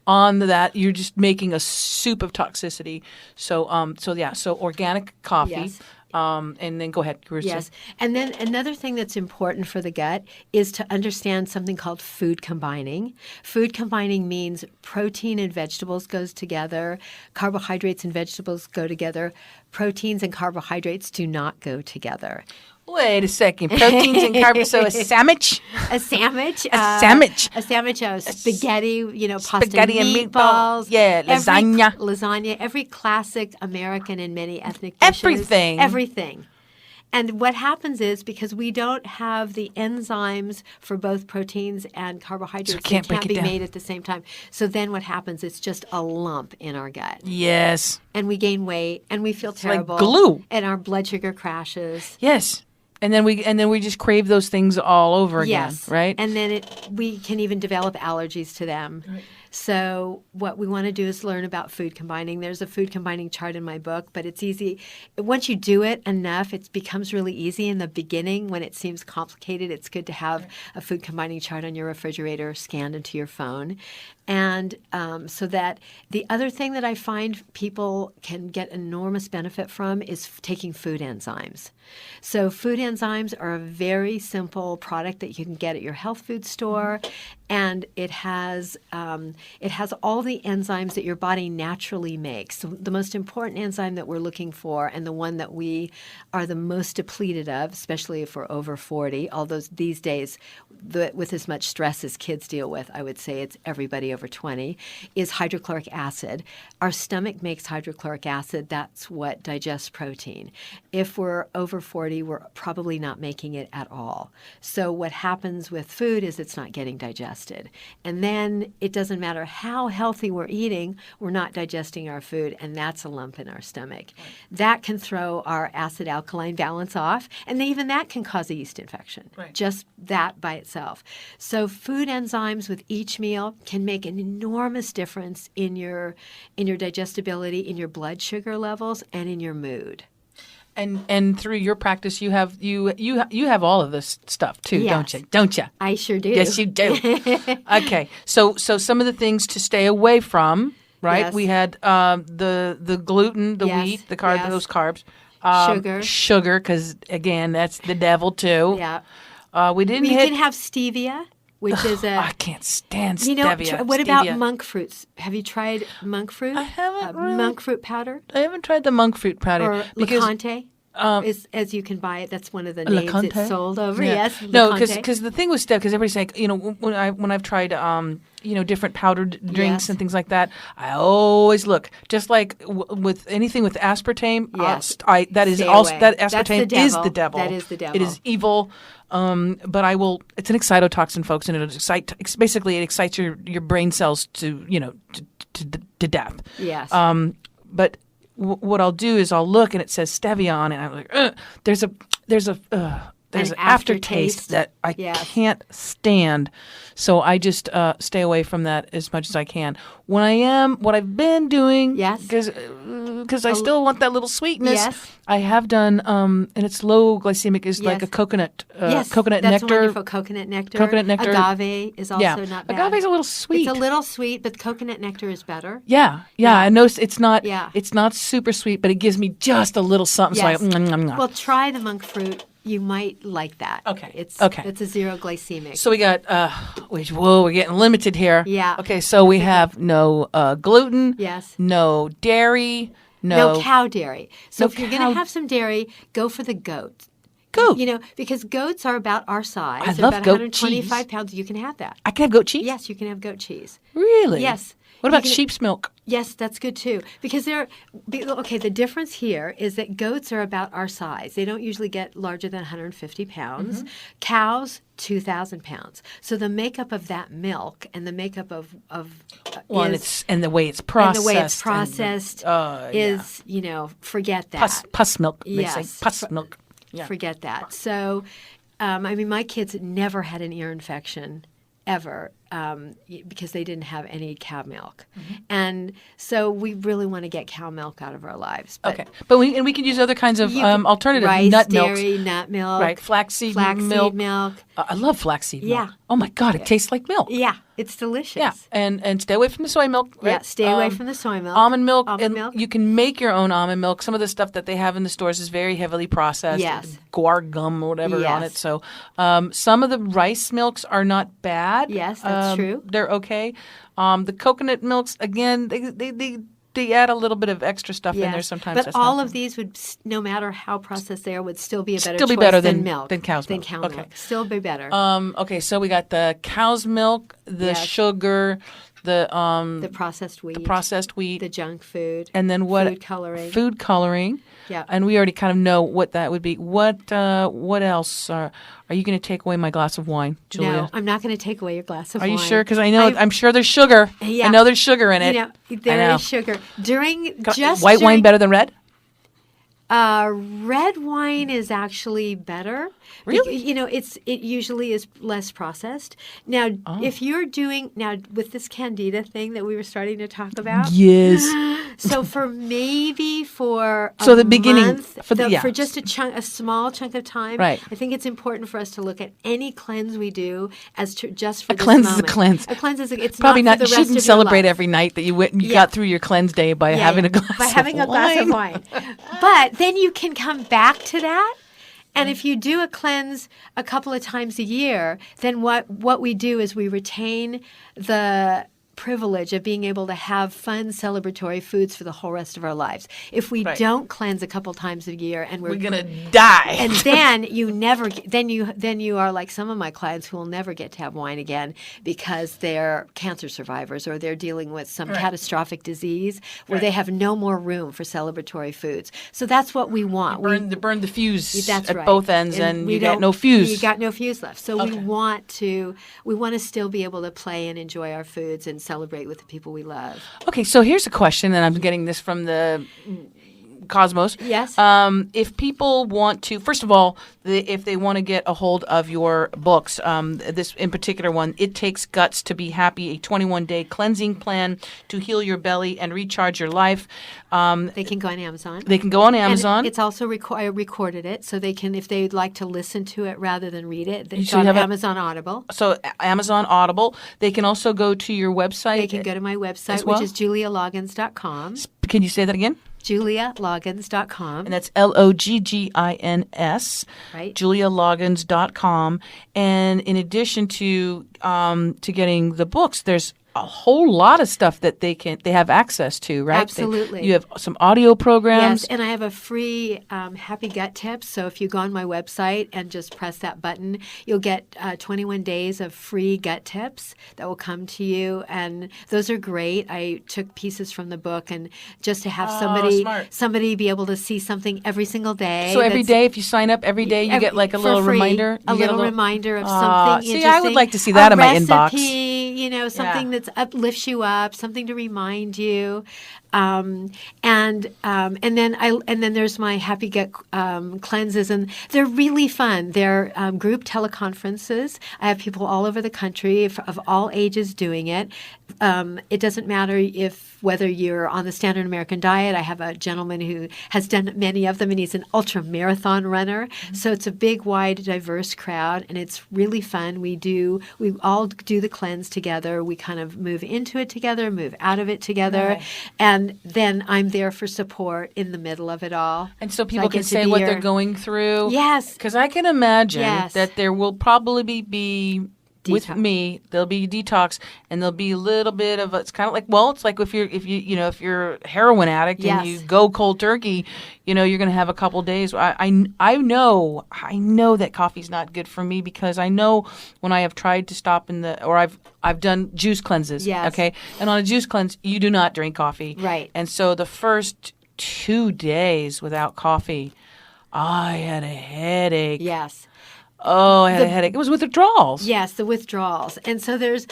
on that, you're just making a soup of toxicity. So organic coffee. Yes. And then go ahead, Carissa. Yes. And then another thing that's important for the gut is to understand something called food combining. Food combining means protein and vegetables goes together, carbohydrates and vegetables go together, proteins and carbohydrates do not go together. Wait a second. Proteins and carbs. So a sandwich? A sandwich. A sandwich. A sandwich of spaghetti, pasta Spaghetti and meatballs. Yeah, lasagna. Lasagna. Every classic American and many ethnic dishes. Everything. And what happens is because we don't have the enzymes for both proteins and carbohydrates, so can't be made at the same time. So then what happens? It's just a lump in our gut. Yes. And we gain weight and we feel terrible. Like glue. And our blood sugar crashes. Yes. And then we just crave those things all over again, right? And then we can even develop allergies to them. Right. So what we want to do is learn about food combining. There's a food combining chart in my book, but it's easy. Once you do it enough, it becomes really easy. In the beginning, when it seems complicated, it's good to have a food combining chart on your refrigerator scanned into your phone. And so that the other thing that I find people can get enormous benefit from is taking food enzymes. So food enzymes are a very simple product that you can get at your health food store, and it has all the enzymes that your body naturally makes. So the most important enzyme that we're looking for, and the one that we are the most depleted of, especially if we're over 40, although these days with as much stress as kids deal with, I would say it's everybody over 20, is hydrochloric acid. Our stomach makes hydrochloric acid. That's what digests protein. If we're over 40, we're probably not making it at all. So what happens with food is it's not getting digested. And then it doesn't matter how healthy we're eating, we're not digesting our food, and that's a lump in our stomach. Right. That can throw our acid-alkaline balance off, and even that can cause a yeast infection, just that by itself. So food enzymes with each meal can make an enormous difference in your digestibility, in your blood sugar levels, and in your mood. And through your practice, you have all of this stuff too, don't you? I sure do. Yes, you do. Okay, so some of the things to stay away from, right? Yes. We had the gluten, the wheat, the carb, those carbs, sugar, because again, that's the devil too. Yeah. We didn't. You can have stevia. Which is I can't stand stevia. What about monk fruits? Have you tried monk fruit? I haven't really. Monk fruit powder? I haven't tried the monk fruit powder. Or Lecante? As you can buy it. That's one of the names Lecante? it's sold over. Yeah. Yes, no, because the thing with stevia, because everybody's like, when I've tried, different powdered drinks and things like that, I always look just like with anything with aspartame. Yes, that is also that aspartame is the devil. That is the devil. It is evil. But I will. It's an excitotoxin, folks, and it excites your brain cells to death. Yes. But what I'll do is I'll look and it says stevia on it. And I'm like, there's an aftertaste that I can't stand. So I just stay away from that as much as I can. What I've been doing, because I still want that little sweetness. I have done, and it's low glycemic, is like a coconut coconut nectar. That's wonderful. Coconut nectar. Agave is also not bad. Agave is a little sweet. It's a little sweet, but coconut nectar is better. Yeah. I know it's not super sweet, but it gives me just a little something. Yes. So Well, try the monk fruit. You might like that. Okay. It's a zero glycemic. So we got, we're getting limited here. Yeah. Okay, so we have no gluten. Yes. No dairy. No cow dairy. So if you're going to have some dairy, go for the goat. Goat. Because goats are about our size. I They're love about goat 125 cheese. pounds. You can have that. I can have goat cheese? Yes, you can have goat cheese. Really? Yes. What about sheep's milk? Yes, that's good too. Because the difference here is that goats are about our size. They don't usually get larger than 150 pounds. Cows, 2,000 pounds. So the makeup of that milk and the makeup of and the way it's processed. Forget that. Pus milk. Yes. They say pus milk. Yeah. Forget that. So, my kids never had an ear infection ever because they didn't have any cow milk. And so we really want to get cow milk out of our lives. But we can use other kinds of alternative rice, nut dairy, milks. nut milk. Right, flaxseed milk. I love flaxseed milk. Yeah. Oh my God, it tastes like milk. Yeah, it's delicious. Yeah, and stay away from the soy milk. Right? Yeah, stay away from the soy milk. Almond milk. Milk. You can make your own almond milk. Some of the stuff that they have in the stores is very heavily processed. Yes. Guar gum or whatever on it. So some of the rice milks are not bad. Yes, that's true. They're okay. The coconut milks, again, they add a little bit of extra stuff in there sometimes. But all of these would, no matter how processed they are, would still be a better choice than milk. Than cow's milk. Than cow milk. Still be better. Okay, so we got the cow's milk, the sugar, the processed wheat, the junk food, and then what? Food coloring. Yeah, and we already kind of know what that would be. What else? Are you going to take away my glass of wine, Julia? No, I'm not going to take away your glass of wine. Are you sure? Because I'm sure there's sugar. Yeah. I know there's sugar in it. There is sugar. White wine better than red? Red wine is actually better. Really? It usually is less processed. Now, if you're doing with this Candida thing that we were starting to talk about. Yes. So for the beginning for just a small chunk of time. Right. I think it's important for us to look at any cleanse we do as just for this moment. A cleanse. A cleanse is it's probably not. You shouldn't celebrate every night that you got through your cleanse day by having a glass of wine. But then you can come back to that. And if you do a cleanse a couple of times a year, then what we do is we retain the privilege of being able to have fun celebratory foods for the whole rest of our lives. If we don't cleanse a couple times a year and we're gonna die, and then you are like some of my clients who will never get to have wine again because they're cancer survivors or they're dealing with some catastrophic disease where they have no more room for celebratory foods. So that's what we want. Burn the fuse at both ends, and you got no fuse. You got no fuse left. So we want to still be able to play and enjoy our foods and celebrate with the people we love. Okay, so here's a question, and I'm getting this from the Cosmos. Yes. If people want to, first of all, if they want to get a hold of your books, this in particular one, It Takes Guts to Be Happy, a 21-day cleansing plan to heal your belly and recharge your life. They can go on Amazon. And it's also I recorded it, so they can, if they'd like to listen to it rather than read it, it's on Amazon Audible. So Amazon Audible. They can also go to your website. They can go to my website, which is JuliaLoggins.com. Can you say that again? JuliaLoggins.com. And that's LOGGINS. Right. JuliaLoggins.com. And in addition to getting the books, there's a whole lot of stuff that they have access to, right? Absolutely. You have some audio programs. Yes, and I have a free Happy Gut Tips. So if you go on my website and just press that button, you'll get 21 days of free gut tips that will come to you, and those are great. I took pieces from the book, and just to have somebody be able to see something every single day. So every day, if you sign up every day, you get like a little reminder. A little reminder of something interesting. See, I would like to see that in my inbox. Something that's uplifts you up, something to remind you, and then there's my Happy Gut cleanses, and they're really fun. They're group teleconferences. I have people all over the country of all ages doing it. It doesn't matter whether you're on the standard American diet. I have a gentleman who has done many of them, and he's an ultra marathon runner. Mm-hmm. So it's a big, wide, diverse crowd, and it's really fun. We all do the cleanse together. We kind of move into it together, move out of it together, right. And then I'm there for support in the middle of it all. And so people can say what they're going through. Yes. Because I can imagine that there will probably be with me. There'll be detox, and there'll be a little bit of it's kind of like it's like if you're a heroin addict Yes. and you go cold turkey, you're going to have a couple days. I know that coffee's not good for me because I know when I have tried to stop I've done juice cleanses. Yes. Okay, and on a juice cleanse, you do not drink coffee. Right. And so the first 2 days without coffee, I had a headache. Yes. Oh, I had a headache. It was withdrawals. Yes, the withdrawals. And so there's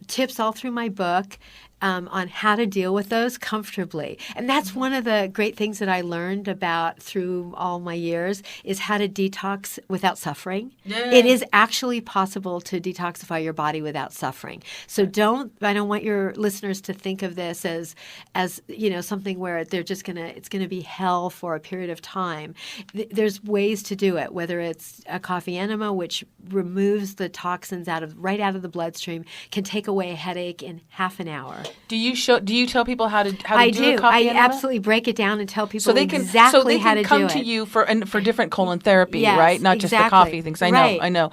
tips all through my book on how to deal with those comfortably. And that's one of the great things that I learned about through all my years is how to detox without suffering. Yeah. It is actually possible to detoxify your body without suffering. So I don't want your listeners to think of this as something where they're just it's going to be hell for a period of time. There's ways to do it, whether it's a coffee enema, which removes the toxins right out of the bloodstream, can take away a headache in half an hour. Do you tell people how to do a coffee I enema? absolutely break it down and tell people exactly how to do it. So they can come to you for different colon therapy, Yes, right? Not just the exactly. coffee things. I know.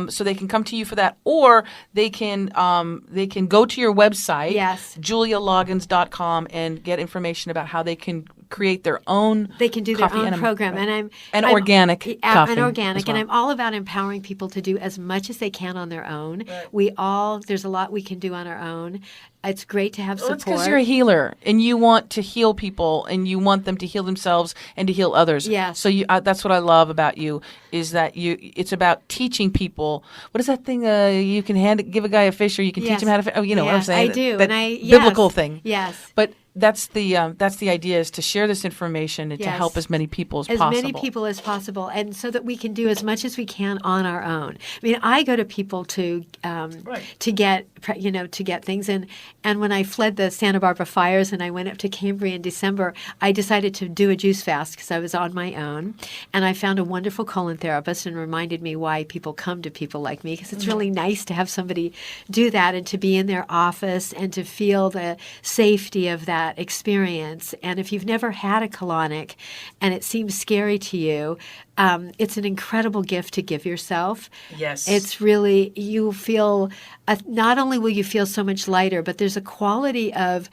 So they can come to you for that, or they can go to your website, Yes. JULIALOGGINS.com, and get information about how they can create their own. They can do their coffee own enema, program, right? and organic coffee, and organic, as well. and I'm all about empowering people to do as much as they can on their own. Right. There's a lot we can do on our own. It's great to have Well, support. it's because you're a healer and you want to heal people and you want them to heal themselves and to heal others. Yes. So that's what I love about you is that it's about teaching people. What is that thing? You can give a guy a fish, or you can teach him how to fish. Oh, you know what I'm saying? I do. That Yes. biblical thing. Yes. But that's the idea, is to share this information and to Yes. help as many people as As possible. many people as possible, and so that we can do as much as we can on our own. I mean, I go to people to get things, and when I fled the Santa Barbara fires and I went up to Cambria in December, I decided to do a juice fast because I was on my own, and I found a wonderful colon therapist and reminded me why people come to people like me, because it's really nice to have somebody do that and to be in their office and to feel the safety of that experience. And if you've never had a colonic and it seems scary to you, it's an incredible gift to give yourself. Yes. It's really, you feel, not only will you feel so much lighter, but there's a quality of,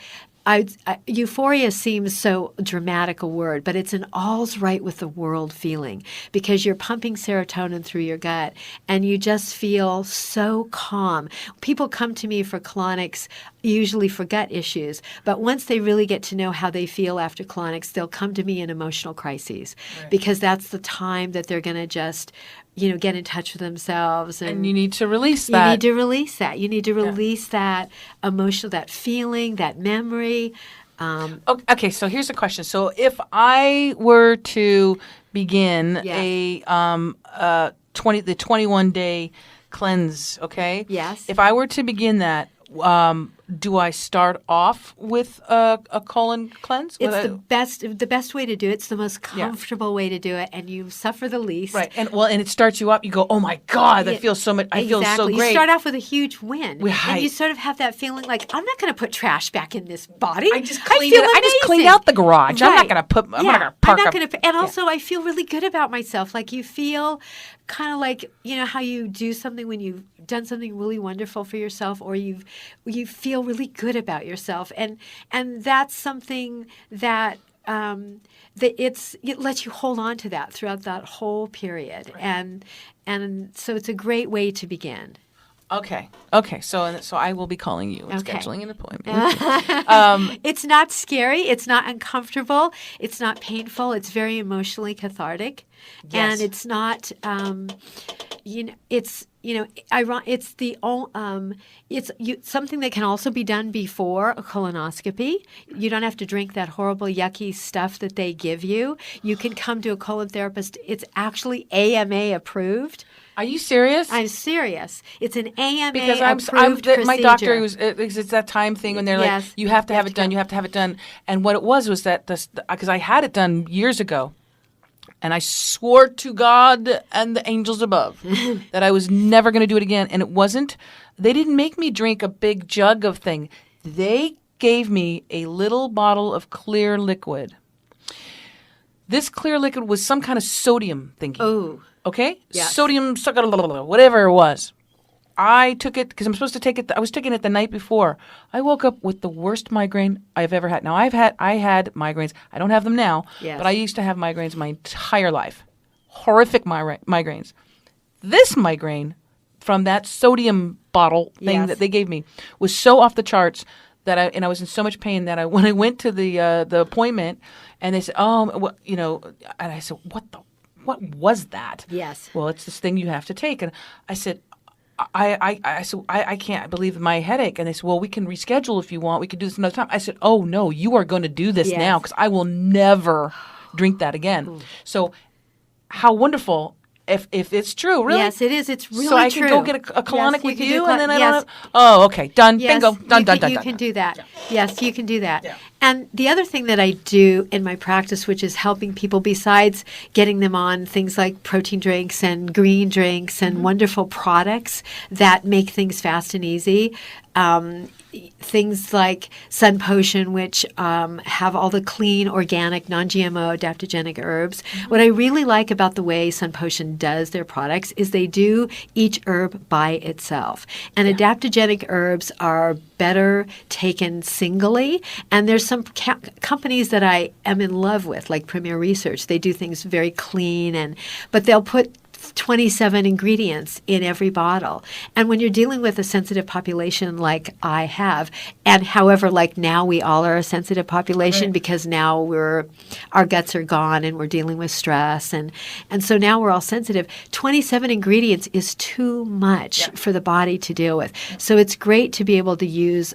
euphoria seems so dramatic a word, but it's an all's right with the world feeling, because you're pumping serotonin through your gut and you just feel so calm. People come to me for colonics usually for gut issues, but once they really get to know how they feel after colonics, they'll come to me in emotional crises, because that's the time that they're going to just get in touch with themselves. And you need to release that. You need to release that. You need to release that emotional, that feeling, that memory. Okay, so here's a question. So if I were to begin Yes. the 21-day cleanse, okay? Yes. If I were to begin that, do I start off with a colon cleanse? It's the best way to do it. It's the most comfortable way to do it, and you suffer the least. Right, and it starts you up. You go, oh my God, that feels so much. I feel so great. You start off with a huge win, Right. and you sort of have that feeling like, I'm not going to put trash back in this body. I just cleaned out the garage. Right. I'm not going to put. I'm not going to park up. And also, I feel really good about myself. Like, you feel kind of like, how you do something when you've done something really wonderful for yourself, or you feel really good about yourself, and that's something that it lets you hold on to that throughout that whole period, and so it's a great way to begin. Okay. So I will be calling you and scheduling an appointment. It's not scary. It's not uncomfortable. It's not painful. It's very emotionally cathartic, Yes. and it's not. It's something that can also be done before a colonoscopy. You don't have to drink that horrible, yucky stuff that they give you. You can come to a colon therapist. It's actually AMA approved. Are you serious? I'm serious. It's an AMA Because approved procedure. my doctor it's that time thing when they're Yes. like, you have to have it done. You have to have it done. And what it was that because I had it done years ago. And I swore to God and the angels above that I was never going to do it again. And it wasn't. They didn't make me drink a big jug of thing. They gave me a little bottle of clear liquid. This clear liquid was some kind of sodium thinking. Oh. Okay? Yes. Sodium, whatever it was. I took it because I'm supposed to take it. I was taking it the night before. I woke up with the worst migraine I've ever had. Now, I had migraines. I don't have them now, Yes. but I used to have migraines my entire life. Horrific migraines. This migraine from that sodium bottle thing Yes. that they gave me was so off the charts that I was in so much pain that when I went to the appointment and they said, and I said, what was that? Yes. Well, it's this thing you have to take. And I said, I can't believe my headache. And they said, well, we can reschedule if you want. We could do this another time. I said, oh, no, you are going to do this Yes. now because I will never drink that again. So how wonderful if it's true, really. Yes, it is. It's really true. So I can go get a colonic Yes, with can you do and then I yes. don't have... Oh, okay. Done. Yes, Bingo. Done, you done, can, done, you done. can do that. Yeah. Yes, you can do that. Yeah. And the other thing that I do in my practice, which is helping people besides getting them on things like protein drinks and green drinks and wonderful products that make things fast and easy, things like Sun Potion, which have all the clean, organic, non-GMO, adaptogenic herbs. What I really like about the way Sun Potion does their products is they do each herb by itself. And adaptogenic herbs are better taken singly. And there's some companies that I am in love with, like Premier Research. They do things very clean, but they'll put 27 ingredients in every bottle. And when you're dealing with a sensitive population like I have, and however, like now we all are a sensitive population because now our guts are gone and we're dealing with stress. And so now we're all sensitive. 27 ingredients is too much for the body to deal with. So it's great to be able to use,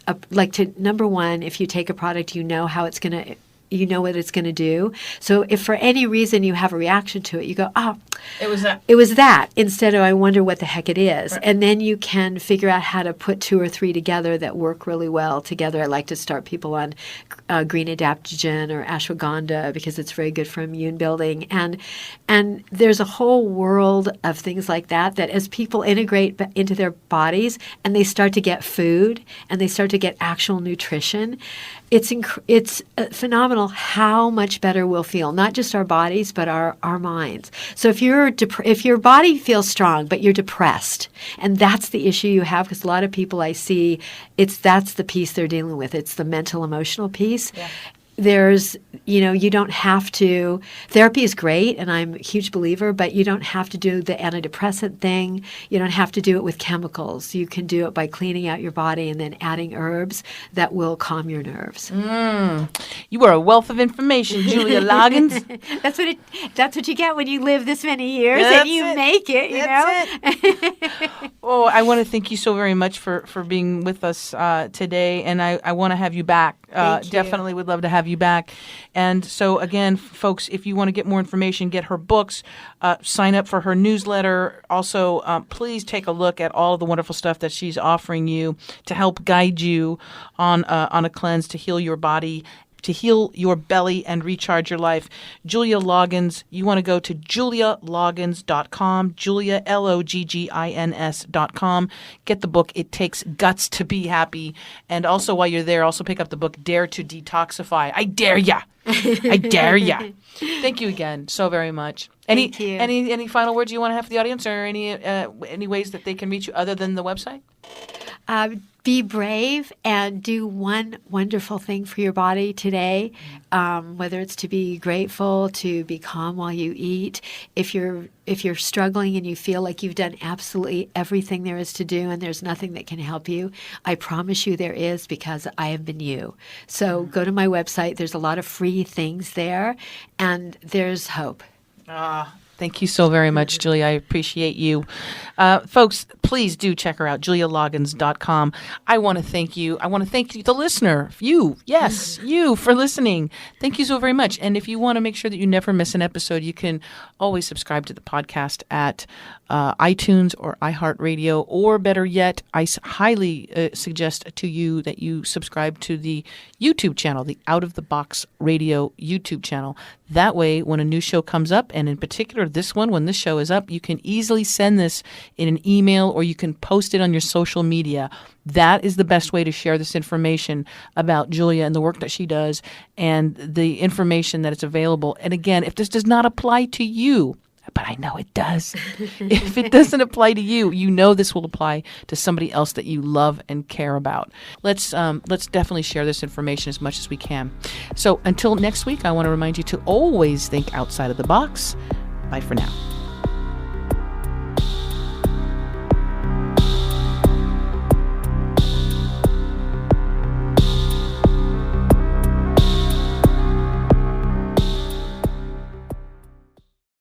number one, if you take a product, you know how it's going to you know what it's going to do. So if for any reason you have a reaction to it, you go, oh, it was that. It was that, instead of I wonder what the heck it is. Right. And then you can figure out how to put 2 or 3 together that work really well together. I like to start people on green adaptogen or ashwagandha because it's very good for immune building. And there's a whole world of things like that as people integrate into their bodies and they start to get food and they start to get actual nutrition, it's phenomenal how much better we'll feel, not just our bodies, but our minds. So if your body feels strong, but you're depressed, and that's the issue you have, because a lot of people I see, that's the piece they're dealing with. It's the mental, emotional piece. Yeah. There's, you don't have to, therapy is great, and I'm a huge believer, but you don't have to do the antidepressant thing. You don't have to do it with chemicals. You can do it by cleaning out your body and then adding herbs that will calm your nerves. You are a wealth of information, Julia Loggins. That's what you get when you live this many years and you make it, It. Oh, I want to thank you so very much for being with us today, and I want to have you back. Definitely would love to have you back. And so again, folks, if you want to get more information, get her books, sign up for her newsletter. Also, please take a look at all of the wonderful stuff that she's offering you to help guide you on a cleanse to heal your body, to heal your belly and recharge your life. Julia Loggins, you want to go to julialoggins.com, Julia, LOGGINS.com. Get the book, It Takes Guts to Be Happy. And also while you're there, also pick up the book, Dare to Detoxify. I dare ya. I dare ya. Thank you again so very much. Thank you. Any final words you want to have for the audience, or any ways that they can reach you other than the website? Be brave and do one wonderful thing for your body today, whether it's to be grateful, to be calm while you eat. If you're struggling and you feel like you've done absolutely everything there is to do and there's nothing that can help you, I promise you there is, because I have been you. So go to my website. There's a lot of free things there, and there's hope. Thank you so very much, Julia. I appreciate you. Folks, please do check her out, julialoggins.com. I want to thank you. I want to thank you, the listener, you for listening. Thank you so very much. And if you want to make sure that you never miss an episode, you can always subscribe to the podcast at iTunes or iHeartRadio, or better yet, I highly suggest to you that you subscribe to the YouTube channel, the Out of the Box Radio YouTube channel. That way, when a new show comes up, and in particular this one, when this show is up, you can easily send this in an email or you can post it on your social media. That is the best way to share this information about Julia and the work that she does and the information that is available. And again, if this does not apply to you, but I know it does. If it doesn't apply to you, you know this will apply to somebody else that you love and care about. Let's definitely share this information as much as we can. So until next week, I want to remind you to always think outside of the box. Bye for now.